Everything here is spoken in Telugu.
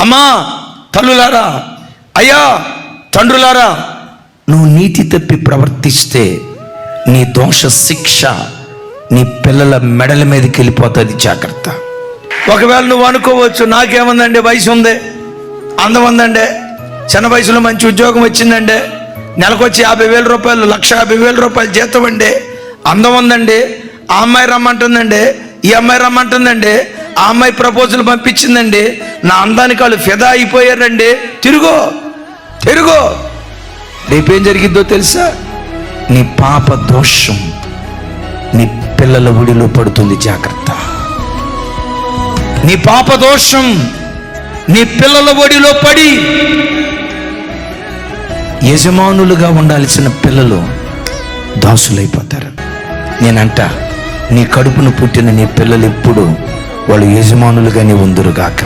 అమ్మా తల్లులారా, అయ్యా తండ్రులారా, నువ్వు నీతి తప్పి ప్రవర్తిస్తే నీ దోష శిక్ష నీ పిల్లల మెడల మీదకి వెళ్ళిపోతుంది. జాగ్రత్త. ఒకవేళ నువ్వు అనుకోవచ్చు, నాకేముందండి, వయసు ఉంది, అందం ఉందండి, చిన్న వయసులో మంచి ఉద్యోగం వచ్చిందండి, నెలకొచ్చి 50,000 రూపాయలు, 1,50,000 రూపాయలు జీతం అండి, అందం ఉందండి, ఆ అమ్మాయి రమ్మంటుందండి, ఈ అమ్మాయి రమ్మంటుందండి, ఆ అమ్మాయి ప్రపోజల్ పంపించిందండి, నా అందానికి వాళ్ళు ఫిదా అయిపోయారండి. తిరుగో రేపేం జరిగిద్దో తెలుసా? నీ పాప దోషం నీ పిల్లల ఒడిలో పడుతుంది. జాగ్రత్త. నీ పాప దోషం నీ పిల్లల ఒడిలో పడి యజమానులుగా ఉండాల్సిన పిల్లలు దాసులైపోతారు. నేనంట, నీ కడుపును పుట్టిన నీ పిల్లలు ఎప్పుడు వాళ్ళు యజమానులుగానే ఉందురుగాక.